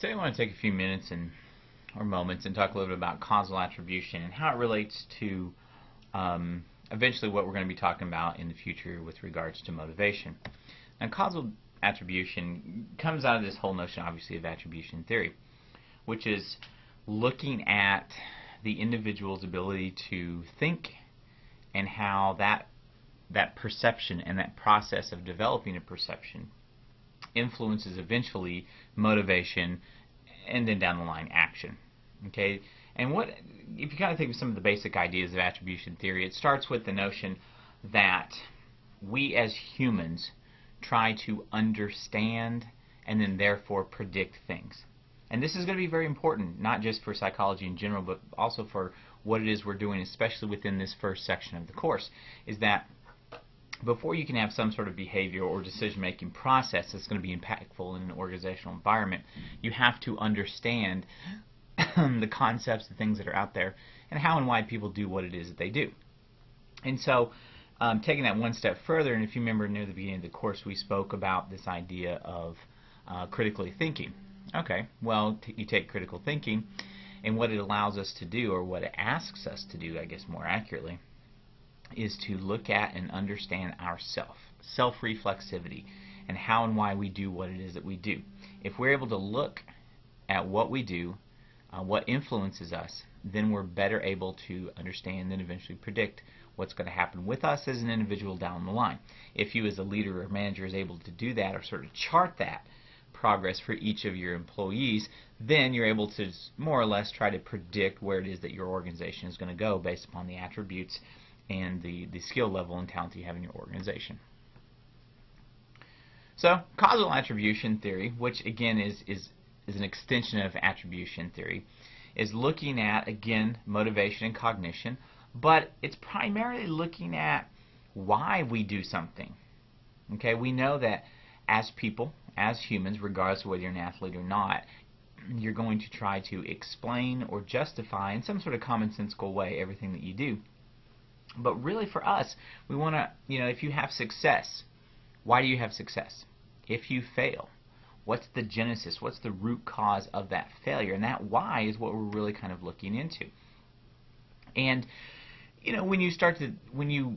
Today I want to take a few minutes or moments and talk a little bit about causal attribution and how it relates to eventually what we're going to be talking about in the future with regards to motivation. Now, causal attribution comes out of this whole notion, obviously, of attribution theory, which is looking at the individual's ability to think and how that perception and that process of developing a perception influences eventually motivation and then down the line action. Okay, and if you kind of think of some of the basic ideas of attribution theory, it starts with the notion that we as humans try to understand and then therefore predict things. And this is going to be very important, not just for psychology in general, but also for what it is we're doing, especially within this first section of the course, is that before you can have some sort of behavior or decision-making process that's going to be impactful in an organizational environment, you have to understand the concepts, the things that are out there, and how and why people do what it is that they do. And so, taking that one step further, and if you remember near the beginning of the course, we spoke about this idea of critically thinking. Okay, well, you take critical thinking, and what it allows us to do, or what it asks us to do, I guess more accurately, is to look at and understand ourself, self-reflexivity, and how and why we do what it is that we do. If we're able to look at what we do, what influences us, then we're better able to understand and eventually predict what's going to happen with us as an individual down the line. If you as a leader or manager is able to do that or sort of chart that progress for each of your employees, then you're able to more or less try to predict where it is that your organization is going to go based upon the attributes and the skill level and talent you have in your organization. So, causal attribution theory, which again is an extension of attribution theory, is looking at, again, motivation and cognition, but it's primarily looking at why we do something. Okay, we know that as people, as humans, regardless of whether you're an athlete or not, you're going to try to explain or justify in some sort of commonsensical way everything that you do. But really for us, we want to, if you have success, why do you have success? If you fail, what's the genesis? What's the root cause of that failure? And that why is what we're really kind of looking into. And, when you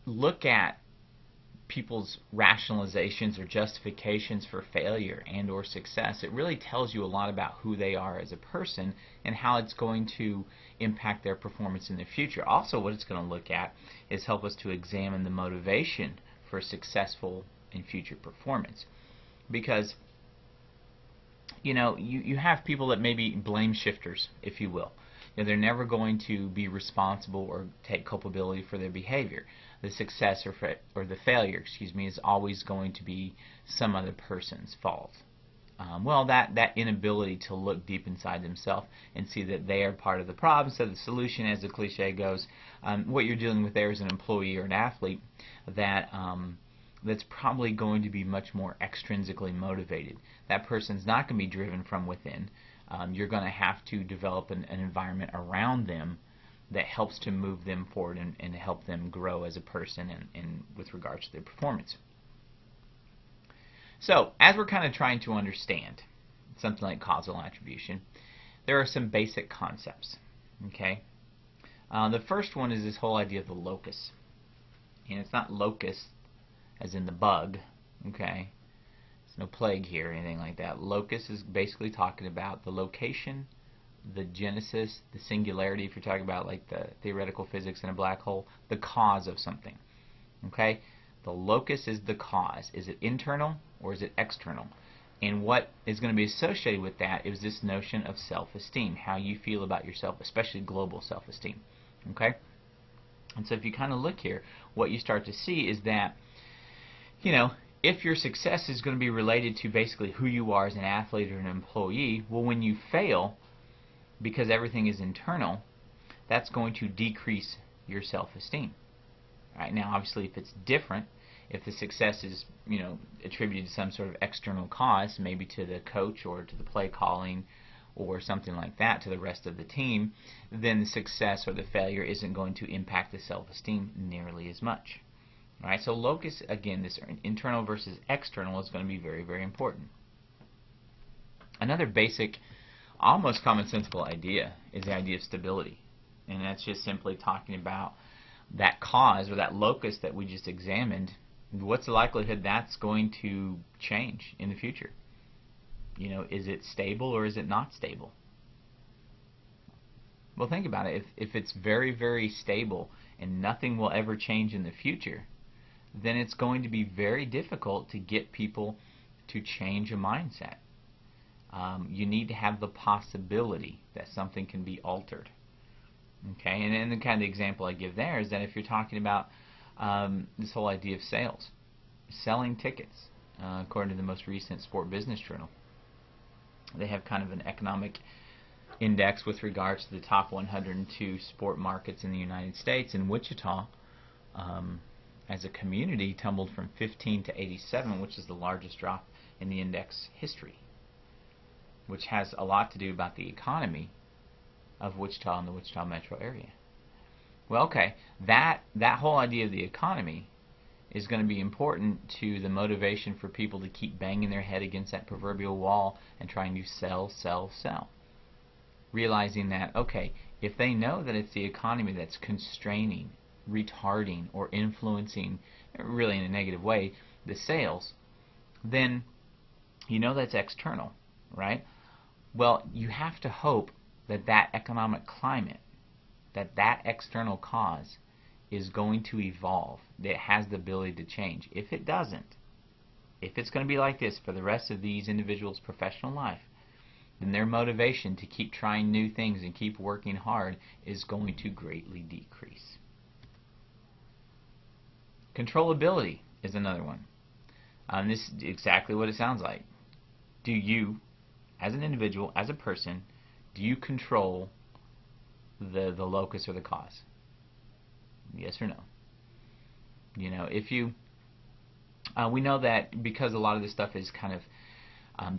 look at people's rationalizations or justifications for failure and or success, it really tells you a lot about who they are as a person and how it's going to impact their performance in the future. Also, what it's going to look at is help us to examine the motivation for successful and future performance. Because you have people that may be blame shifters, if you will. They're never going to be responsible or take culpability for their behavior. The success or the failure, is always going to be some other person's fault. That inability to look deep inside themselves and see that they are part of the problem. So the solution, as the cliche goes, what you're dealing with there is an employee or an athlete that's probably going to be much more extrinsically motivated. That person's not going to be driven from within. You're going to have to develop an environment around them that helps to move them forward and help them grow as a person and with regards to their performance. So, as we're kind of trying to understand something like causal attribution, there are some basic concepts. Okay, the first one is this whole idea of the locus, and it's not locus as in the bug. Okay, there's no plague here or anything like that. Locus is basically talking about the location, the genesis, the singularity, if you're talking about like the theoretical physics in a black hole, the cause of something. Okay? The locus is the cause. Is it internal or is it external? And what is going to be associated with that is this notion of self-esteem, how you feel about yourself, especially global self-esteem. Okay? And so if you kind of look here, what you start to see is that, if your success is going to be related to basically who you are as an athlete or an employee, well, when you fail, because everything is internal, that's going to decrease your self-esteem. Right? Now, obviously, if it's different, if the success is, attributed to some sort of external cause, maybe to the coach or to the play calling or something like that, to the rest of the team, then the success or the failure isn't going to impact the self-esteem nearly as much. All right? So locus, again, this internal versus external is going to be very, very important. Another basic, almost commonsensical idea is the idea of stability. And that's just simply talking about that cause or that locus that we just examined. What's the likelihood that's going to change in the future? You know, is it stable or is it not stable? Well, think about it. If it's very, very stable and nothing will ever change in the future, then it's going to be very difficult to get people to change a mindset. You need to have the possibility that something can be altered. Okay, and then the kind of example I give there is that if you're talking about this whole idea of sales, selling tickets, according to the most recent Sport Business Journal, they have kind of an economic index with regards to the top 102 sport markets in the United States. And Wichita, as a community, tumbled from 15 to 87, which is the largest drop in the index history, which has a lot to do about the economy of Wichita and the Wichita metro area. Well, okay, that whole idea of the economy is going to be important to the motivation for people to keep banging their head against that proverbial wall and trying to sell, sell, sell. Realizing that, okay, if they know that it's the economy that's constraining, retarding, or influencing, really in a negative way, the sales, then you know that's external, right? Well, you have to hope that that economic climate, that external cause is going to evolve, that it has the ability to change. If it doesn't, if it's going to be like this for the rest of these individuals' professional life, then their motivation to keep trying new things and keep working hard is going to greatly decrease. Controllability is another one. This is exactly what it sounds like. Do you, as an individual, as a person, do you control the locus or the cause? Yes or no? You know, if you, we know that because a lot of this stuff is kind of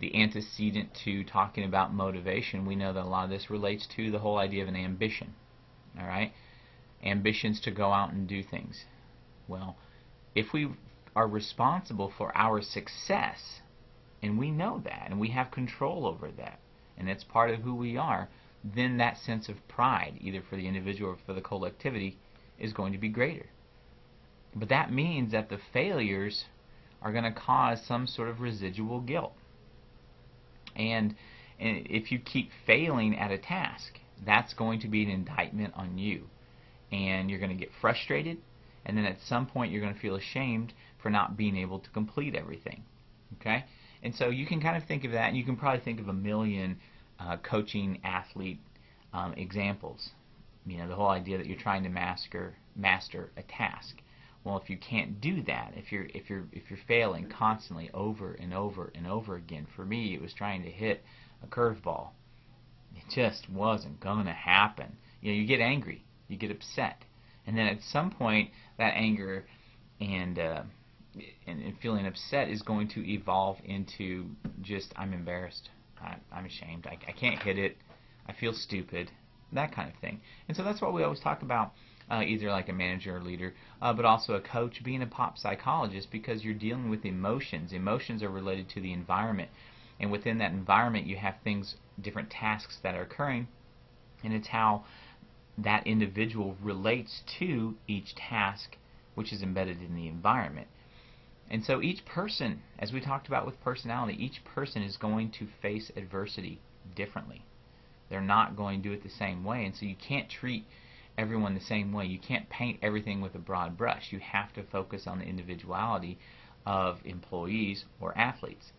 the antecedent to talking about motivation, we know that a lot of this relates to the whole idea of an ambition. All right? Ambitions to go out and do things. Well, if we are responsible for our success, and we know that, and we have control over that, and it's part of who we are, then that sense of pride, either for the individual or for the collectivity, is going to be greater. But that means that the failures are going to cause some sort of residual guilt. And if you keep failing at a task, that's going to be an indictment on you. And you're going to get frustrated, and then at some point you're going to feel ashamed for not being able to complete everything. Okay? And so you can kind of think of that, and you can probably think of a million coaching athlete examples. You know, the whole idea that you're trying to master a task. Well, if you can't do that, if you're failing constantly over and over and over again, for me it was trying to hit a curveball. It just wasn't going to happen. You know, you get angry, you get upset, and then at some point that anger and feeling upset is going to evolve into just, I'm embarrassed, I'm ashamed, I can't hit it, I feel stupid, that kind of thing. And so that's what we always talk about, either like a manager or leader, but also a coach, being a pop psychologist, because you're dealing with emotions. Emotions are related to the environment, and within that environment you have things, different tasks that are occurring, and it's how that individual relates to each task which is embedded in the environment. And so each person, as we talked about with personality, each person is going to face adversity differently. They're not going to do it the same way, and so you can't treat everyone the same way. You can't paint everything with a broad brush. You have to focus on the individuality of employees or athletes.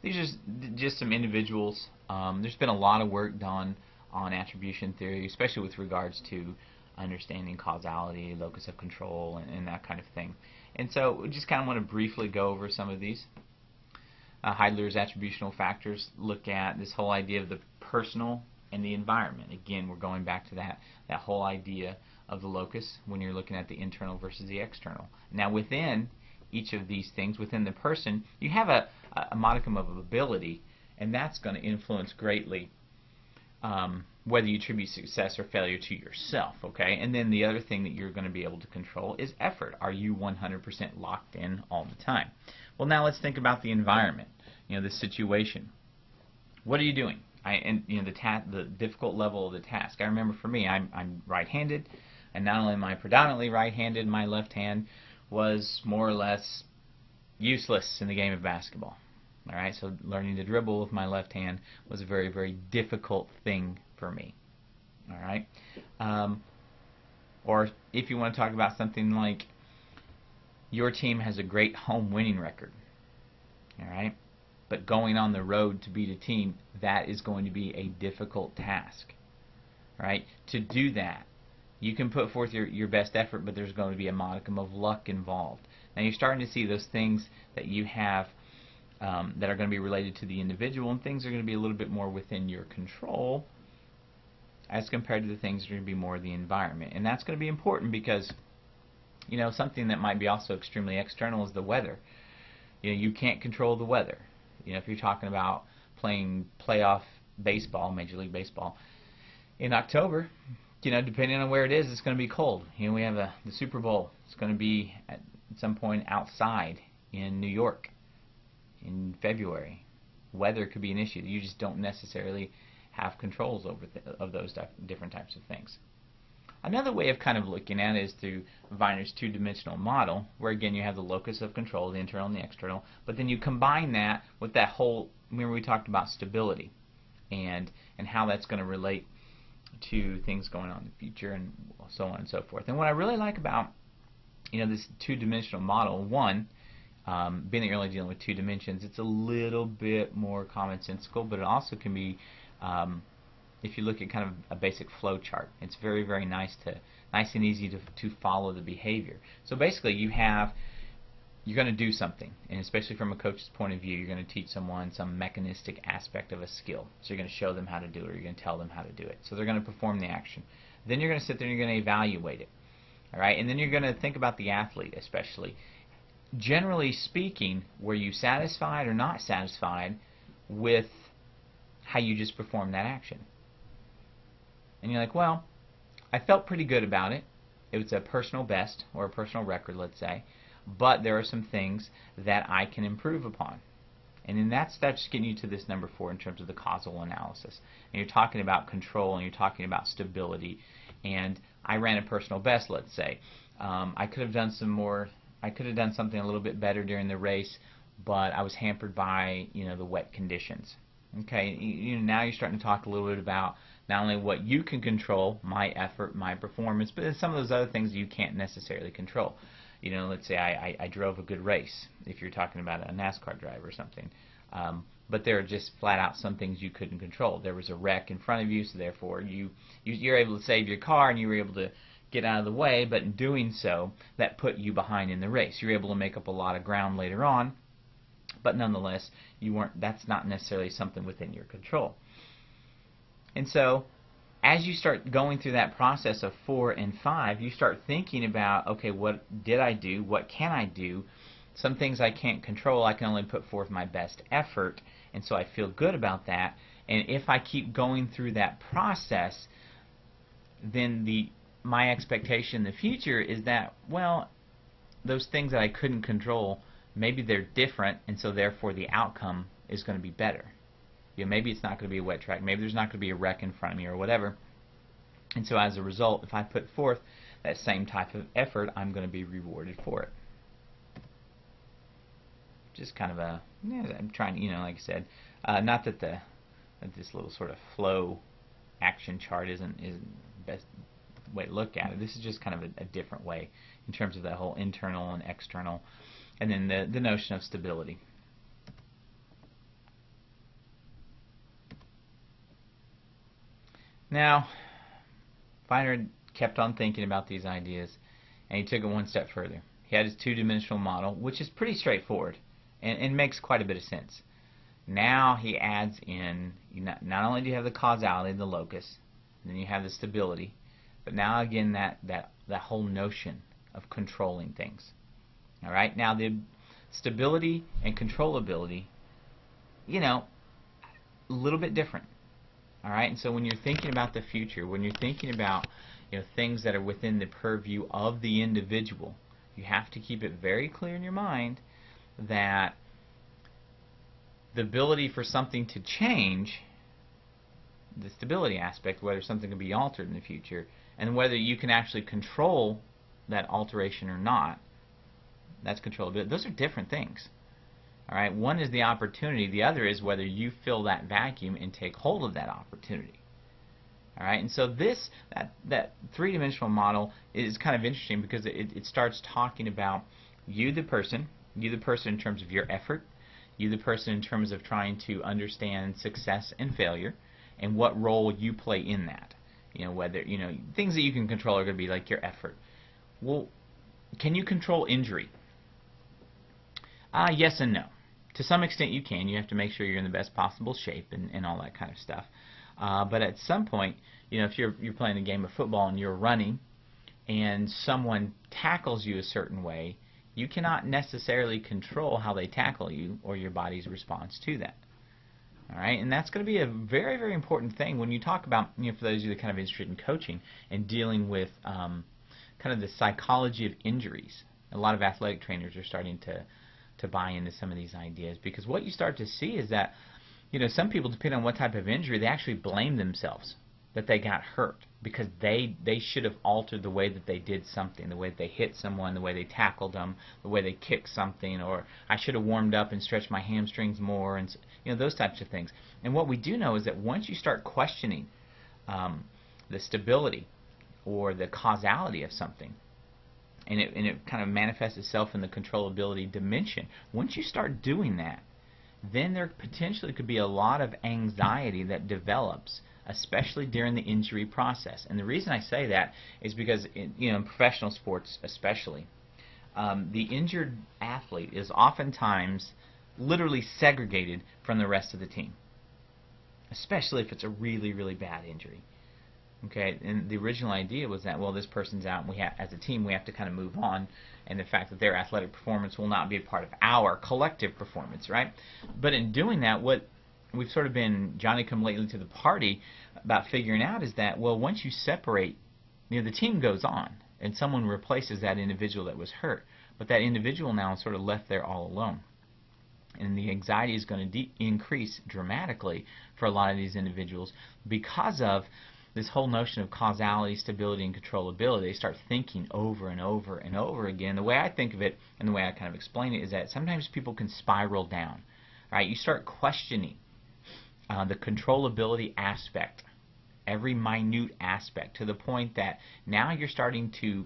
These are just some individuals. There's been a lot of work done on attribution theory, especially with regards to understanding causality, locus of control, and that kind of thing. And so we just kind of want to briefly go over some of these. Heider's attributional factors look at this whole idea of the personal and the environment. Again, we're going back to that whole idea of the locus when you're looking at the internal versus the external. Now within each of these things, within the person, you have a modicum of ability, and that's going to influence greatly whether you attribute success or failure to yourself, okay? And then the other thing that you're going to be able to control is effort. Are you 100% locked in all the time? Well, now let's think about the environment. this situation. What are you doing? And the difficult level of the task. I remember for me, I'm right-handed, and not only am I predominantly right-handed, my left hand was more or less useless in the game of basketball. All right, so learning to dribble with my left hand was a very, very difficult thing for me. All right, or if you want to talk about something like your team has a great home winning record. All right, but going on the road to beat a team, that is going to be a difficult task. All right, to do that, you can put forth your best effort, but there's going to be a modicum of luck involved. Now you're starting to see those things that you have that are going to be related to the individual, and things are going to be a little bit more within your control as compared to the things that are going to be more the environment. And that's going to be important because something that might be also extremely external is the weather. You can't control the weather. If you're talking about playing playoff baseball, Major League Baseball, in October, depending on where it is, it's going to be cold. We have the Super Bowl. It's going to be at some point outside in New York in February. Weather could be an issue. You just don't necessarily have controls over of those different types of things. Another way of kind of looking at it is through Weiner's two-dimensional model, where again you have the locus of control, the internal and the external, but then you combine that with that whole, remember we talked about stability and how that's going to relate to things going on in the future and so on and so forth. And what I really like about this two-dimensional model, one, being that you're only dealing with two dimensions, it's a little bit more commonsensical, but it also can be, if you look at kind of a basic flow chart, it's very, very nice and easy to follow the behavior. So basically you're going to do something, and especially from a coach's point of view, you're going to teach someone some mechanistic aspect of a skill. So you're going to show them how to do it, or you're going to tell them how to do it. So they're going to perform the action. Then you're going to sit there and you're going to evaluate it. All right, and then you're going to think about the athlete, especially. Generally speaking, were you satisfied or not satisfied with how you just performed that action? And you're like, well, I felt pretty good about it. It was a personal best or a personal record, let's say, but there are some things that I can improve upon. And then that's getting you to this number 4 in terms of the causal analysis. And you're talking about control, and you're talking about stability. And I ran a personal best, let's say. I could have done something a little bit better during the race, but I was hampered by the wet conditions. Okay, now you're starting to talk a little bit about not only what you can control, my effort, my performance, but some of those other things you can't necessarily control. Let's say I drove a good race, if you're talking about a NASCAR driver or something. But there are just flat out some things you couldn't control. There was a wreck in front of you, so therefore you're able to save your car and you were able to get out of the way, but in doing so, that put you behind in the race. You're able to make up a lot of ground later on, but nonetheless, that's not necessarily something within your control. And so, as you start going through that process of 4 and 5, you start thinking about, okay, what did I do? What can I do? Some things I can't control. I can only put forth my best effort, and so I feel good about that. And if I keep going through that process, then my expectation in the future is that, well, those things that I couldn't control, maybe they're different, and so therefore the outcome is going to be better. Maybe it's not going to be a wet track. Maybe there's not going to be a wreck in front of me or whatever. And so as a result, if I put forth that same type of effort, I'm going to be rewarded for it. Just kind of I'm trying, like I said, not that this little sort of flow action chart isn't the best way to look at it. This is just kind of a different way in terms of that whole internal and external, and then the notion of stability. Now, Weiner kept on thinking about these ideas, and he took it one step further. He had his two-dimensional model, which is pretty straightforward and makes quite a bit of sense. Now he adds in, not only do you have the causality, the locus, and then you have the stability, but now again that whole notion of controlling things. All right, now the stability and controllability, a little bit different. All right, and so when you're thinking about the future, when you're thinking about things that are within the purview of the individual, you have to keep it very clear in your mind that the ability for something to change, the stability aspect, whether something can be altered in the future, and whether you can actually control that alteration or not, that's controllability. Those are different things. All right, one is the opportunity, the other is whether you fill that vacuum and take hold of that opportunity. All right, and so that three-dimensional model is kind of interesting because it starts talking about you the person in terms of your effort, you the person in terms of trying to understand success and failure, and what role you play in that. Whether things that you can control are going to be like your effort. Well, can you control injury? Yes and no. To some extent you can. You have to make sure you're in the best possible shape and all that kind of stuff. But at some point, if you're playing a game of football and you're running and someone tackles you a certain way, you cannot necessarily control how they tackle you or your body's response to that. All right, and that's going to be a very, very important thing when you talk about, for those of you that are kind of interested in coaching and dealing with kind of the psychology of injuries. A lot of athletic trainers are starting to buy into some of these ideas, because what you start to see is that some people, depending on what type of injury, they actually blame themselves that they got hurt because they should have altered the way that they did something, the way that they hit someone, the way they tackled them, the way they kicked something, or I should have warmed up and stretched my hamstrings more, and those types of things. And what we do know is that once you start questioning the stability or the causality of something, and it kind of manifests itself in the controllability dimension, once you start doing that, then there potentially could be a lot of anxiety that develops, especially during the injury process. And the reason I say that is because in professional sports especially, the injured athlete is oftentimes literally segregated from the rest of the team, especially if it's a really, really bad injury. Okay, and the original idea was that, well, this person's out, and we have, as a team, we have to kind of move on, and the fact that their athletic performance will not be a part of our collective performance, right? But in doing that, what we've sort of been Johnny-come-lately to the party about figuring out is that, well, once you separate, the team goes on, and someone replaces that individual that was hurt, but that individual now is sort of left there all alone. And the anxiety is going to increase dramatically for a lot of these individuals because of this whole notion of causality, stability, and controllability. They start thinking over and over and over again. The way I think of it, and the way I kind of explain it, is that sometimes people can spiral down. Right? You start questioning the controllability aspect, every minute aspect, to the point that now you're starting to,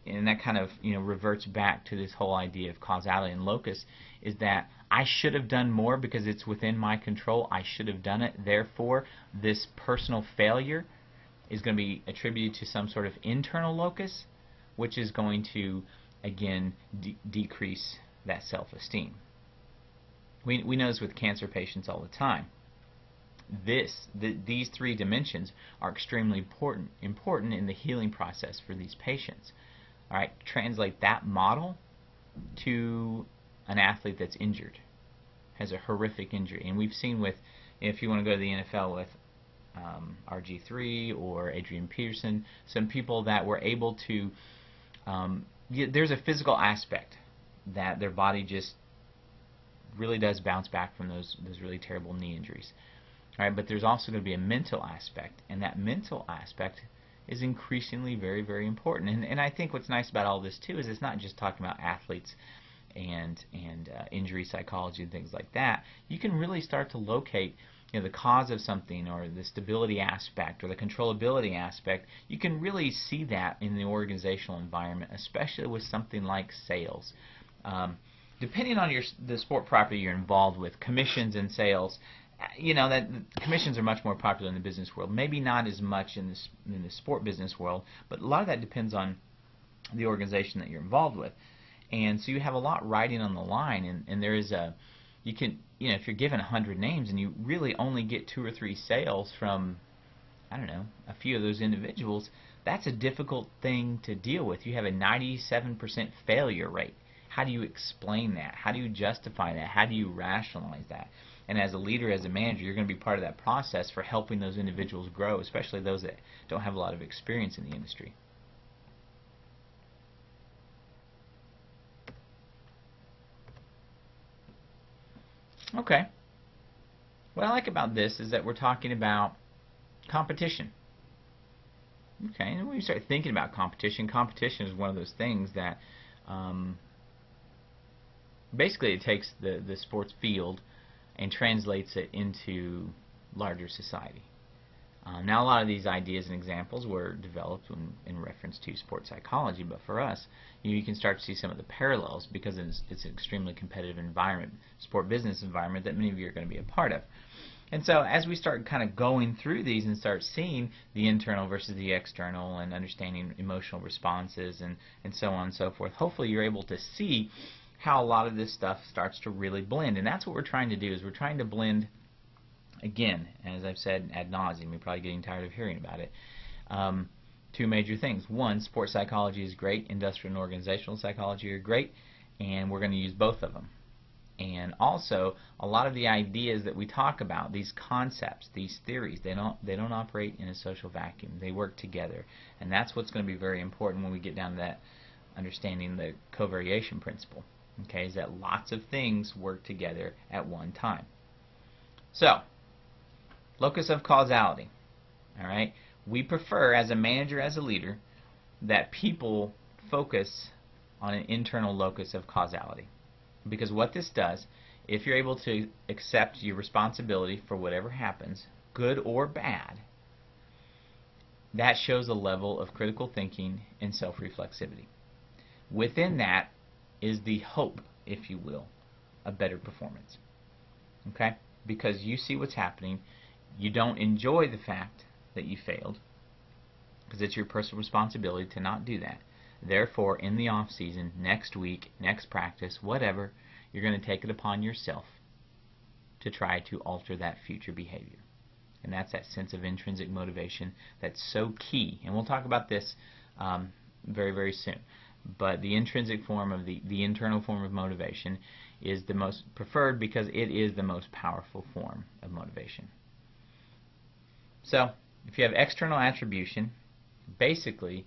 and that kind of reverts back to this whole idea of causality and locus, is that I should have done more because it's within my control. I should have done it. Therefore, this personal failure is going to be attributed to some sort of internal locus, which is going to, again, decrease that self-esteem. We know this with cancer patients all the time. These three dimensions are extremely important in the healing process for these patients. All right, translate that model to an athlete that's injured, has a horrific injury, and we've seen with, if you want to go to the NFL with RG3 or Adrian Peterson, some people that were able to, there's a physical aspect that their body just really does bounce back from those really terrible knee injuries. All right, but there's also going to be a mental aspect, and that mental aspect is increasingly very, very important. And I think what's nice about all this too is it's not just talking about athletes and injury psychology and things like that. You can really start to locate the cause of something, or the stability aspect, or the controllability aspect. You can really see that in the organizational environment, especially with something like sales. Depending on the sport property you're involved with, commissions and sales, that commissions are much more popular in the business world. Maybe not as much in the sport business world, but a lot of that depends on the organization that you're involved with. And so you have a lot riding on the line, and there is you can, if you're given 100 names and you really only get 2 or 3 sales from, I don't know, a few of those individuals, that's a difficult thing to deal with. You have a 97% failure rate. How do you explain that? How do you justify that? How do you rationalize that? And as a leader, as a manager, you're going to be part of that process for helping those individuals grow, especially those that don't have a lot of experience in the industry. Okay, What I like about this is that we're talking about competition. Okay, and when you start thinking about competition, competition is one of those things that basically it takes the sports field and translates it into larger society. Now a lot of these ideas and examples were developed in reference to sports psychology, but for us, you can start to see some of the parallels because it's an extremely competitive environment, sport business environment that many of you are going to be a part of. And so as we start kind of going through these and start seeing the internal versus the external and understanding emotional responses and so on and so forth, hopefully you're able to see how a lot of this stuff starts to really blend. And that's what we're trying to do, is we're trying to blend, again, as I've said ad nauseum, you're probably getting tired of hearing about it, two major things. One, sports psychology is great, industrial and organizational psychology are great, and we're going to use both of them. And also, a lot of the ideas that we talk about, these concepts, these theories, they don't operate in a social vacuum. They work together, and that's what's going to be very important when we get down to that understanding the covariation principle. Okay, is that lots of things work together at one time. So, locus of causality. All right, we prefer, as a manager, as a leader, that people focus on an internal locus of causality. Because what this does, if you're able to accept your responsibility for whatever happens, good or bad, that shows a level of critical thinking and self-reflexivity. Within that is the hope, if you will, of better performance. Okay? Because you see what's happening, you don't enjoy the fact that you failed, because it's your personal responsibility to not do that. Therefore, in the off season, next week, next practice, whatever, you're going to take it upon yourself to try to alter that future behavior. And that's that sense of intrinsic motivation that's so key. And we'll talk about this very, very soon. But the intrinsic form of the internal form of motivation is the most preferred because it is the most powerful form of motivation. So, if you have external attribution, basically,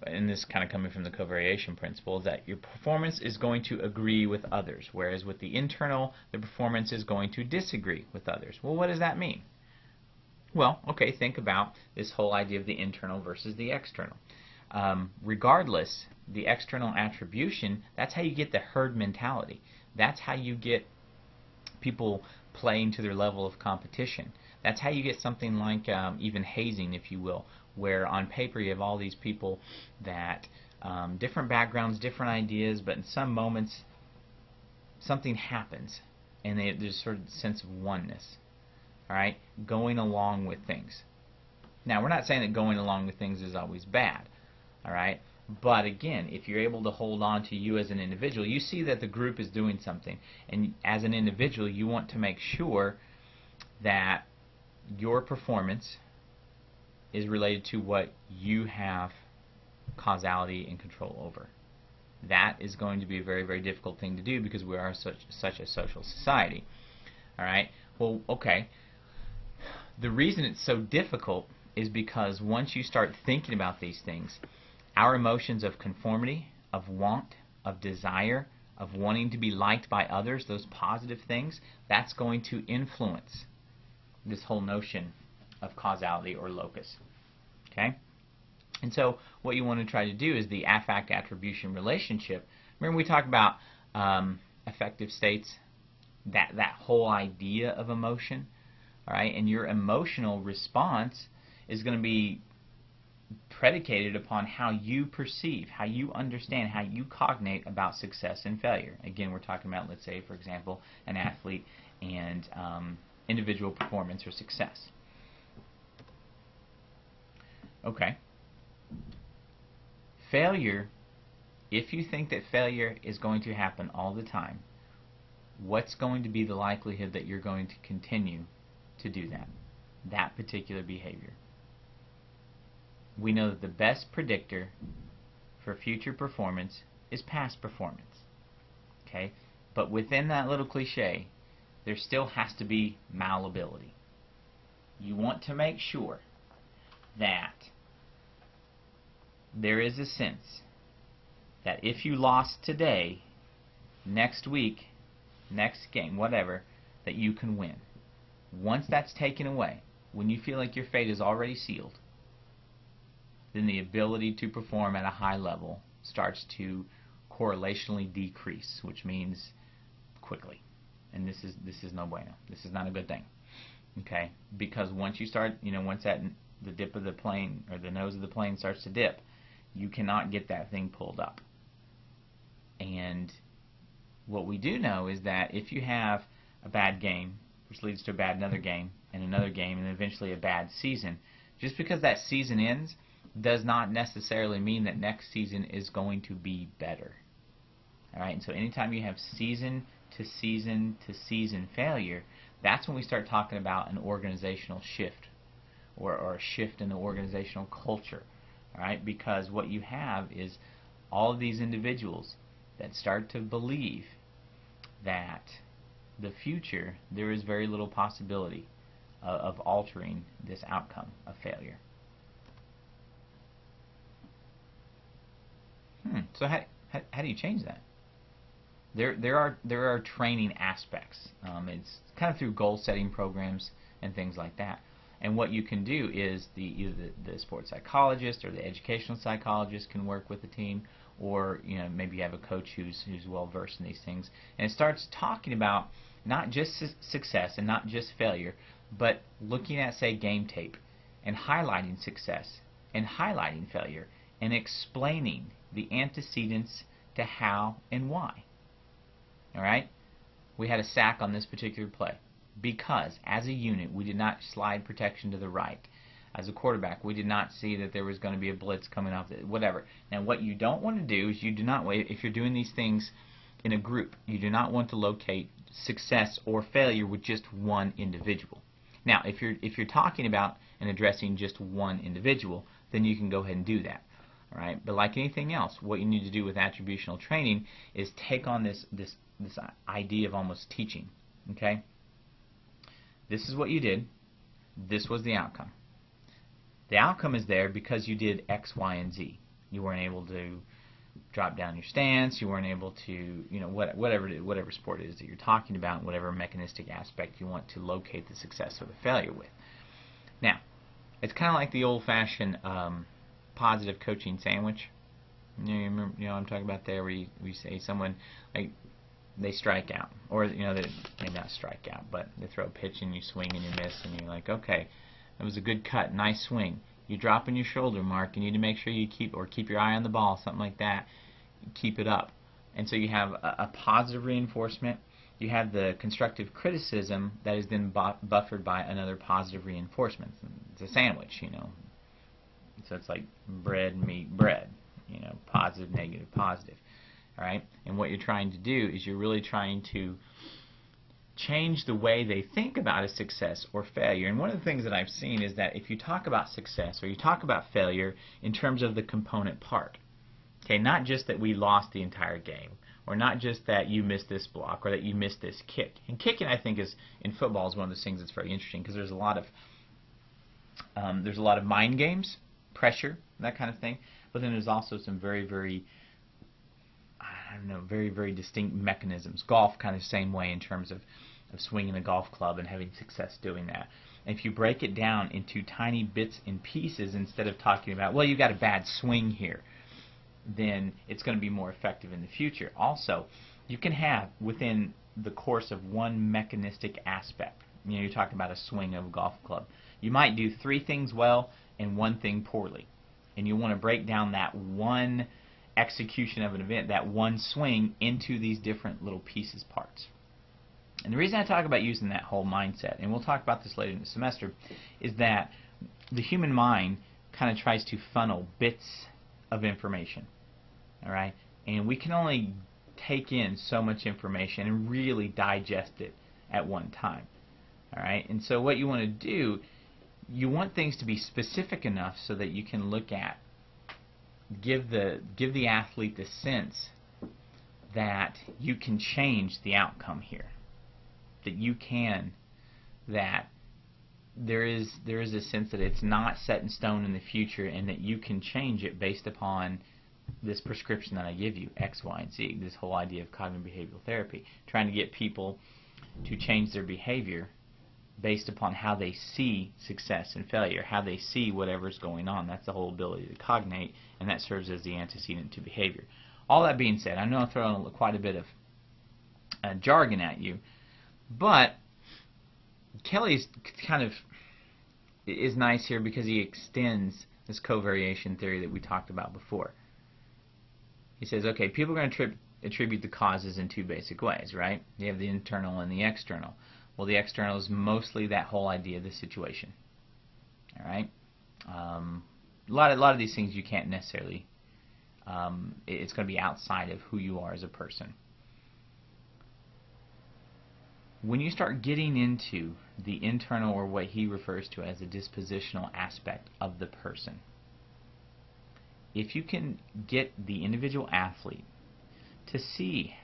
and this is kind of coming from the covariation principle, is that your performance is going to agree with others, whereas with the internal, the performance is going to disagree with others. Well, what does that mean? Well, okay, think about this whole idea of the internal versus the external. Regardless, the external attribution, that's how you get the herd mentality. That's how you get people playing to their level of competition. That's how you get something like even hazing, if you will, where on paper you have all these people that different backgrounds, different ideas, but in some moments something happens and there's sort of a sense of oneness, all right, going along with things. Now, we're not saying that going along with things is always bad, all right, but again, if you're able to hold on to you as an individual, you see that the group is doing something, and as an individual you want to make sure that your performance is related to what you have causality and control over. That is going to be a very, very difficult thing to do because we are such a social society. All right. Well, okay. The reason it's so difficult is because once you start thinking about these things, our emotions of conformity, of want, of desire, of wanting to be liked by others, those positive things, that's going to influence this whole notion of causality or locus. Okay? And so what you want to try to do is the affect-attribution relationship. Remember we talked about affective states, that whole idea of emotion, all right? And your emotional response is going to be predicated upon how you perceive, how you understand, how you cognate about success and failure. Again, we're talking about, let's say, for example, an athlete and individual performance or success. Okay. Failure, if you think that failure is going to happen all the time, what's going to be the likelihood that you're going to continue to do that particular behavior? We know that the best predictor for future performance is past performance. Okay? But within that little cliche, there still has to be malleability. You want to make sure that there is a sense that if you lost today, next week, next game, whatever, that you can win. Once that's taken away, when you feel like your fate is already sealed, then the ability to perform at a high level starts to correlationally decrease, which means quickly. And this is no bueno. This is not a good thing. Okay? Because once you start, once the dip of the plane or the nose of the plane starts to dip, you cannot get that thing pulled up. And what we do know is that if you have a bad game, which leads to another game, and eventually a bad season, just because that season ends does not necessarily mean that next season is going to be better. Alright, and so anytime you have season to season to season failure, that's when we start talking about an organizational shift, or a shift in the organizational culture. Alright, because what you have is all of these individuals that start to believe that the future, there is very little possibility of altering this outcome of failure. So how do you change that? There are training aspects. It's kind of through goal setting programs and things like that. And what you can do is either the sports psychologist or the educational psychologist can work with the team, or maybe you have a coach who's well versed in these things, and it starts talking about not just success and not just failure, but looking at, say, game tape and highlighting success and highlighting failure and explaining the antecedents to how and why. Alright? We had a sack on this particular play because, as a unit, we did not slide protection to the right. As a quarterback, we did not see that there was going to be a blitz coming off, whatever. Now, what you don't want to do is if you're doing these things in a group, you do not want to locate success or failure with just one individual. Now, if you're talking about and addressing just one individual, then you can go ahead and do that. All right? But like anything else, what you need to do with attributional training is take on this idea of almost teaching. Okay? This is what you did. This was the outcome. The outcome is there because you did X, Y, and Z. You weren't able to drop down your stance. You weren't able to, whatever sport it is that you're talking about, whatever mechanistic aspect you want to locate the success or the failure with. Now, it's kind of like the old-fashioned positive coaching sandwich. You remember, what I'm talking about there, where you say someone, like, they strike out, or they may not strike out, but they throw a pitch and you swing and you miss, and you're like, okay, that was a good cut, nice swing. You drop in your shoulder, Mark. You need to make sure you keep your eye on the ball, something like that. Keep it up. And so you have a positive reinforcement. You have the constructive criticism that is then buffered by another positive reinforcement. It's a sandwich, So it's like bread, meat, bread. Positive, negative, positive. All right? And what you're trying to do is you're really trying to change the way they think about a success or failure. And one of the things that I've seen is that if you talk about success or you talk about failure in terms of the component part, okay, not just that we lost the entire game, or not just that you missed this block or that you missed this kick. And kicking, I think, in football is one of those things that's very interesting, because there's a lot of mind games, pressure, that kind of thing. But then there's also some very, very very, very distinct mechanisms. Golf, kind of the same way in terms of swinging a golf club and having success doing that. And if you break it down into tiny bits and pieces, instead of talking about, well, you got a bad swing here, then it's going to be more effective in the future. Also, you can have, within the course of one mechanistic aspect, you're talking about a swing of a golf club, you might do 3 things well and 1 thing poorly. And you want to break down that one execution of an event, that one swing, into these different little pieces, parts. And the reason I talk about using that whole mindset, and we'll talk about this later in the semester, is that the human mind kind of tries to funnel bits of information. All right? And we can only take in so much information and really digest it at one time. All right? And so what you want to do, you want things to be specific enough so that you can look at, give the athlete the sense that you can change the outcome here, that you can, that there is a sense that it's not set in stone in the future, and that you can change it based upon this prescription that I give you, X, Y, and Z. This whole idea of cognitive behavioral therapy, trying to get people to change their behavior based upon how they see success and failure, how they see whatever's going on. That's the whole ability to cognate, and that serves as the antecedent to behavior. All that being said, I know I'm throwing quite a bit of jargon at you, but Kelly's kind of is nice here because he extends this covariation theory that we talked about before. He says, okay, people are going to attribute the causes in two basic ways, right? You have the internal and the external. Well, the external is mostly that whole idea of the situation. All right? A lot of these things you can't necessarily, it's going to be outside of who you are as a person. When you start getting into the internal, or what he refers to as the dispositional aspect of the person, if you can get the individual athlete to see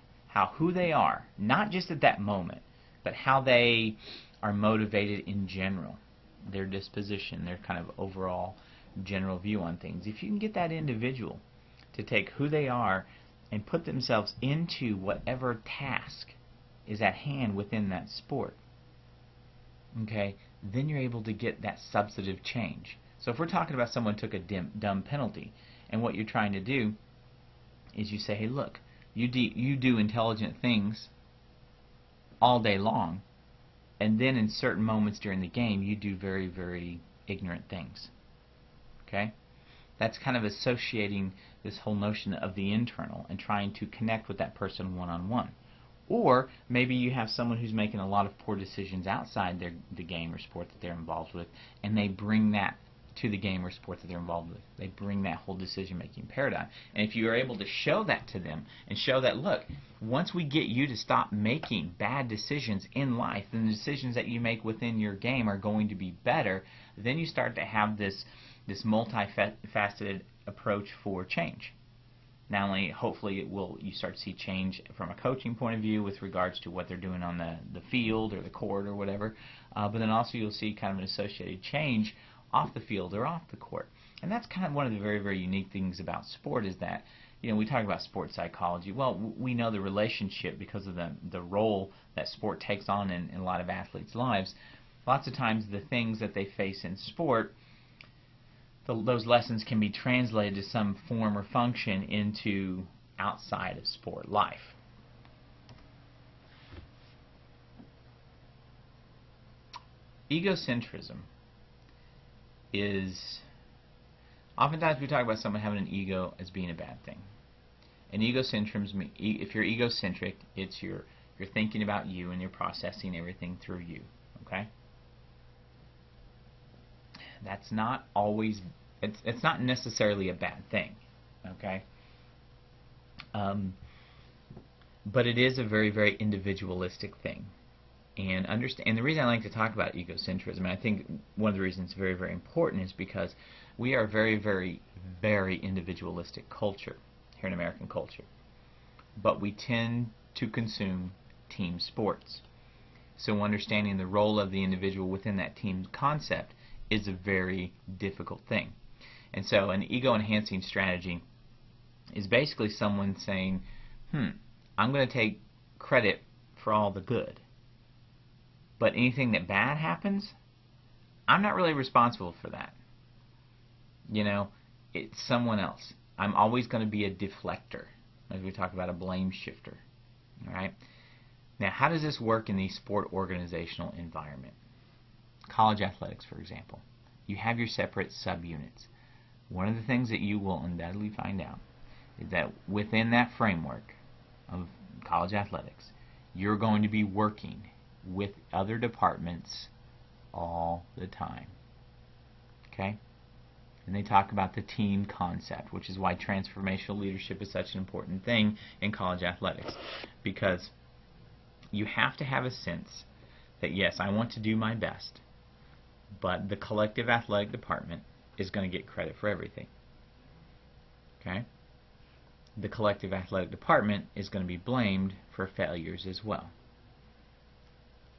who they are, not just at that moment, but how they are motivated in general, their disposition, their kind of overall general view on things. If you can get that individual to take who they are and put themselves into whatever task is at hand within that sport, okay, then you're able to get that substantive change. So if we're talking about someone took a dumb penalty, and what you're trying to do is you say, hey, look, you do intelligent things all day long, and then in certain moments during the game you do very, very ignorant things. Okay? That's kind of associating this whole notion of the internal and trying to connect with that person one-on-one. Or maybe you have someone who's making a lot of poor decisions outside the game or sport that they're involved with, and they bring that to the game or sport that they're involved with. They bring that whole decision-making paradigm. And if you are able to show that to them and show that, look, once we get you to stop making bad decisions in life, then the decisions that you make within your game are going to be better, then you start to have this multifaceted approach for change. Not only, hopefully, you start to see change from a coaching point of view with regards to what they're doing on the field or the court or whatever, but then also you'll see kind of an associated change off the field or off the court. And that's kind of one of the very, very unique things about sport, is that, you know, we talk about sports psychology. Well, we know the relationship because of the role that sport takes on in a lot of athletes' lives. Lots of times the things that they face in sport, those lessons can be translated to some form or function into outside of sport life. Egocentrism is, oftentimes we talk about someone having an ego as being a bad thing. And egocentrism, if you're egocentric, it's you're thinking about you and you're processing everything through you. Okay? That's not always, it's not necessarily a bad thing. Okay? But it is a very, very individualistic thing. And the reason I like to talk about egocentrism, and I think one of the reasons it's very, very important, is because we are a very, very, very individualistic culture here in American culture. But we tend to consume team sports. So understanding the role of the individual within that team concept is a very difficult thing. And so an ego-enhancing strategy is basically someone saying, I'm going to take credit for all the good, but anything that bad happens, I'm not really responsible for that. You know, it's someone else. I'm always going to be a deflector, as we talk about a blame shifter. All right? Now, how does this work in the sport organizational environment? College athletics, for example. You have your separate subunits. One of the things that you will undoubtedly find out is that within that framework of college athletics, you're going to be working with other departments all the time. Okay? And they talk about the team concept, which is why transformational leadership is such an important thing in college athletics. Because you have to have a sense that, yes, I want to do my best, but the collective athletic department is going to get credit for everything. Okay? The collective athletic department is going to be blamed for failures as well.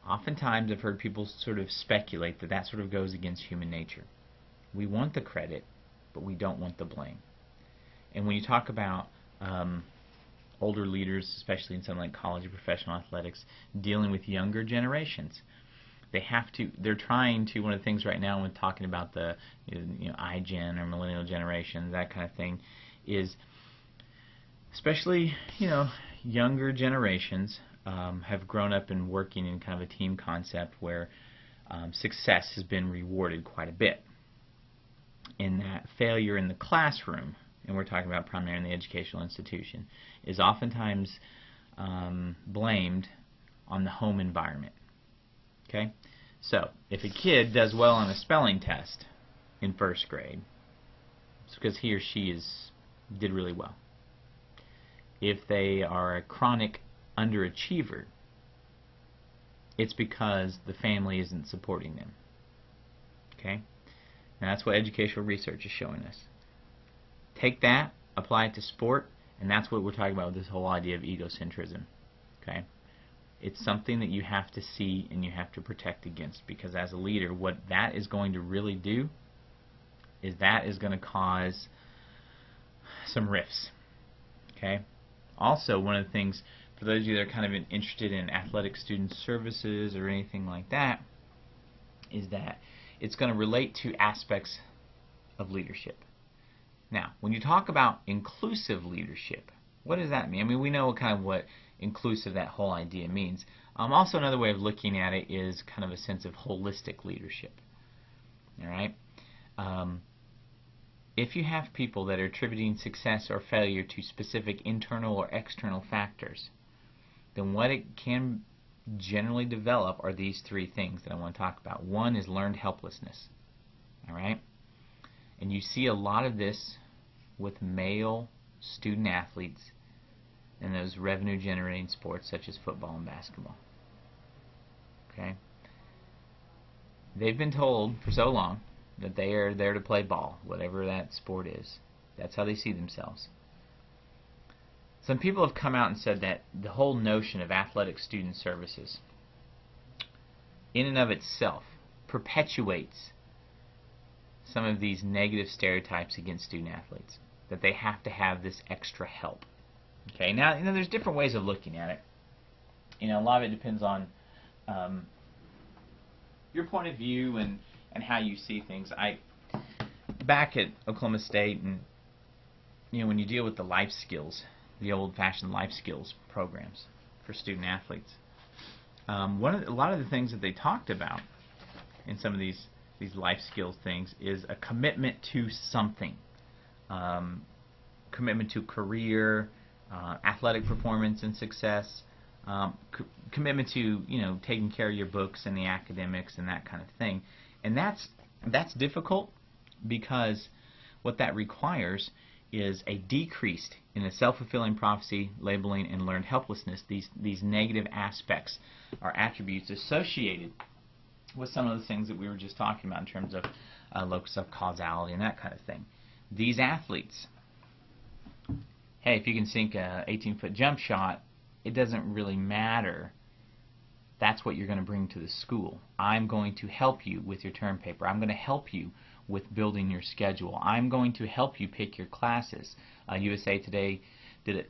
Oftentimes I've heard people sort of speculate that sort of goes against human nature. We want the credit, but we don't want the blame. And when you talk about older leaders, especially in something like college or professional athletics, dealing with younger generations, They're trying to, one of the things right now when talking about the iGen or millennial generation, that kind of thing, is especially younger generations have grown up and working in kind of a team concept where success has been rewarded quite a bit. In that failure in the classroom, and we're talking about primarily in the educational institution, is oftentimes blamed on the home environment. Okay? So, if a kid does well on a spelling test in first grade, it's because he or she did really well. If they are a chronic underachiever, it's because the family isn't supporting them. Okay? And that's what educational research is showing us. Take that, apply it to sport, and that's what we're talking about with this whole idea of egocentrism. Okay? It's something that you have to see and you have to protect against, because as a leader, what that is going to really do is that is going to cause some rifts. Okay? Also, one of the things, for those of you that are kind of interested in athletic student services or anything like that, is that it's going to relate to aspects of leadership. Now, when you talk about inclusive leadership, what does that mean? I mean, we know kind of what inclusive, that whole idea, means. Also, another way of looking at it is kind of a sense of holistic leadership. All right? If you have people that are attributing success or failure to specific internal or external factors, then what it can generally develop are these three things that I want to talk about. One is learned helplessness. All right? And you see a lot of this with male student athletes in those revenue-generating sports such as football and basketball. Okay? They've been told for so long that they are there to play ball, whatever that sport is. That's how they see themselves. Some people have come out and said that the whole notion of athletic student services in and of itself perpetuates some of these negative stereotypes against student athletes, that they have to have this extra help. Okay, now there's different ways of looking at it. A lot of it depends on your point of view and how you see things. Back at Oklahoma State, and when you deal with the life skills, the old-fashioned life skills programs for student athletes, a lot of the things that they talked about in some of these life skills things is a commitment to something, commitment to career, athletic performance and success, commitment to taking care of your books and the academics and that kind of thing. And that's difficult, because what that requires is a decrease in the self-fulfilling prophecy, labeling, and learned helplessness, these negative aspects or attributes associated with some of the things that we were just talking about in terms of locus of causality and that kind of thing. These athletes, hey, if you can sink a 18-foot jump shot, it doesn't really matter. That's what you're going to bring to the school. I'm going to help you with your term paper. I'm going to help you with building your schedule. I'm going to help you pick your classes. USA Today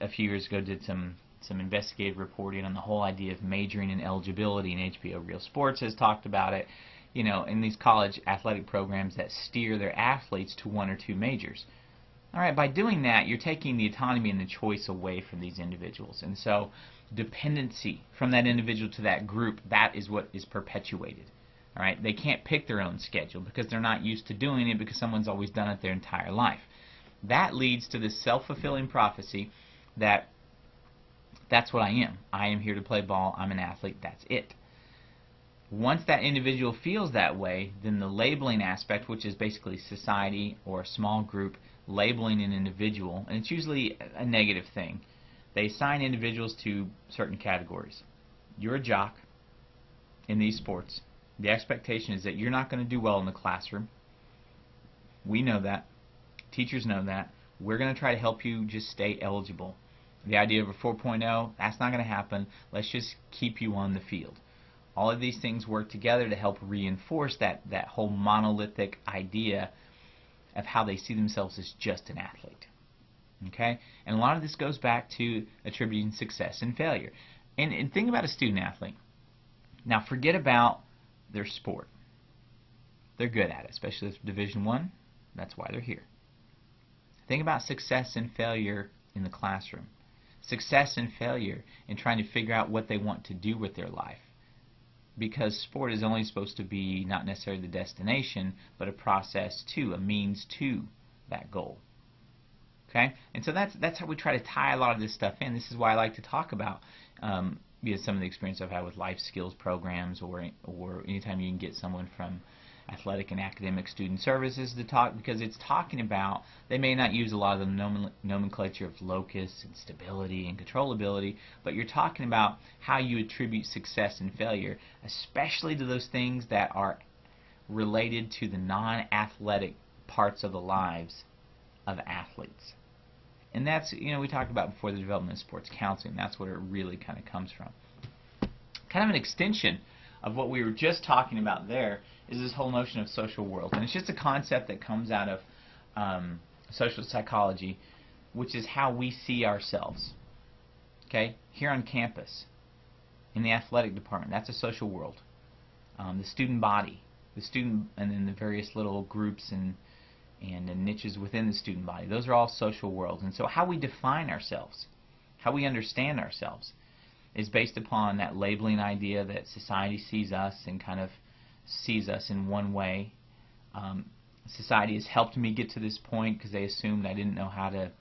a few years ago did some investigative reporting on the whole idea of majoring in eligibility, and HBO Real Sports has talked about it. In these college athletic programs that steer their athletes to one or two majors. All right, by doing that, you're taking the autonomy and the choice away from these individuals. And so dependency from that individual to that group, that is what is perpetuated. All right, they can't pick their own schedule because they're not used to doing it, because someone's always done it their entire life. That leads to this self-fulfilling prophecy that that's what I am. I am here to play ball. I'm an athlete. That's it. Once that individual feels that way, then the labeling aspect, which is basically society or a small group labeling an individual, and it's usually a negative thing. They assign individuals to certain categories. You're a jock in these sports. The expectation is that you're not going to do well in the classroom. We know that. Teachers know that. We're going to try to help you just stay eligible. The idea of a 4.0, that's not going to happen. Let's just keep you on the field. All of these things work together to help reinforce that whole monolithic idea of how they see themselves as just an athlete. Okay? And a lot of this goes back to attributing success and failure. And think about a student athlete. Now forget about their sport. They're good at it, especially if Division I. That's why they're here. Think about success and failure in the classroom. Success and failure in trying to figure out what they want to do with their life. Because sport is only supposed to be not necessarily the destination, but a process to, a means to that goal. Okay? And so that's how we try to tie a lot of this stuff in. This is why I like to talk about some of the experience I've had with life skills programs, or anytime you can get someone from athletic and academic student services to talk, because it's talking about, they may not use a lot of the nomenclature of locus and stability and controllability, but you're talking about how you attribute success and failure, especially to those things that are related to the non-athletic parts of the lives of athletes. And that's, we talked about before, the development of sports counseling. That's where it really kind of comes from. Kind of an extension of what we were just talking about there is this whole notion of social world. And it's just a concept that comes out of social psychology, which is how we see ourselves. Okay? Here on campus, in the athletic department, that's a social world. The student body, and then the various little groups and niches within the student body, those are all social worlds. And so how we define ourselves, how we understand ourselves, is based upon that labeling idea that society sees us and kind of sees us in one way. Society has helped me get to this point because they assumed I didn't know how to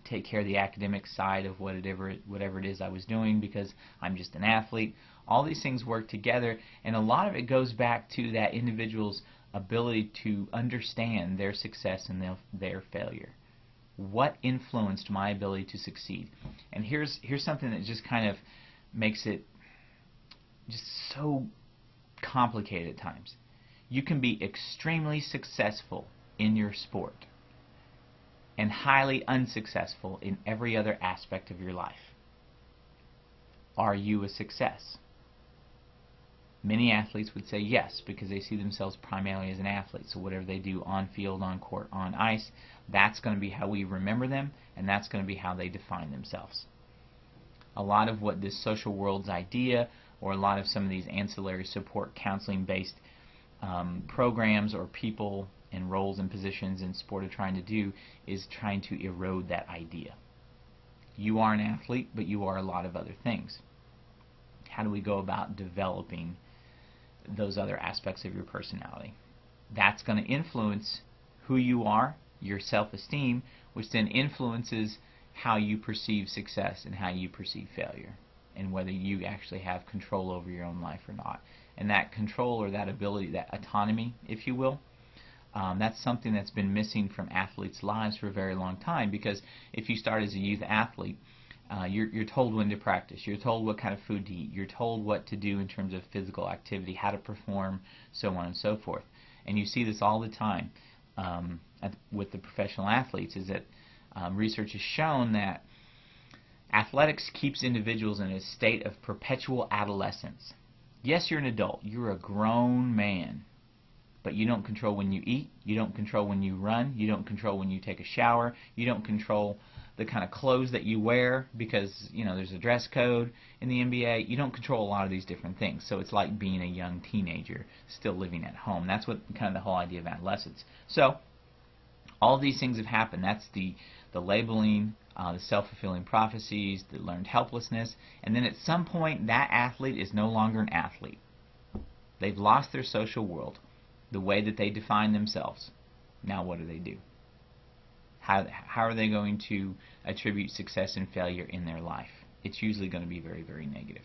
take care of the academic side of whatever it is I was doing because I'm just an athlete. All these things work together, and a lot of it goes back to that individual's ability to understand their success and their failure. What influenced my ability to succeed? And here's something that just kind of makes it just so complicated at times. You can be extremely successful in your sport and highly unsuccessful in every other aspect of your life. Are you a success? Many athletes would say yes, because they see themselves primarily as an athlete. So whatever they do on field, on court, on ice, that's going to be how we remember them, and that's going to be how they define themselves. A lot of what this social world's idea, or a lot of some of these ancillary support counseling based programs or people and roles and positions in sport are trying to do, is trying to erode that idea. You are an athlete, but you are a lot of other things. How do we go about developing those other aspects of your personality? That's going to influence who you are, your self-esteem, which then influences how you perceive success and how you perceive failure, and whether you actually have control over your own life or not. And that control, or that ability, that autonomy, if you will, that's something that's been missing from athletes' lives for a very long time, because if you start as a youth athlete, you're told when to practice, you're told what kind of food to eat, you're told what to do in terms of physical activity, how to perform, so on and so forth. And you see this all the time with the professional athletes, is that research has shown that athletics keeps individuals in a state of perpetual adolescence. Yes, you're an adult, you're a grown man, but you don't control when you eat, you don't control when you run, you don't control when you take a shower, you don't control the kind of clothes that you wear, because there's a dress code in the NBA. You don't control a lot of these different things. So it's like being a young teenager still living at home. That's what kind of the whole idea of adolescence. So all of these things have happened. That's the labeling, the self-fulfilling prophecies, the learned helplessness, and then at some point that athlete is no longer an athlete. They've lost their social world, the way that they define themselves. Now what do? How are they going to attribute success and failure in their life? It's usually going to be very, very negative.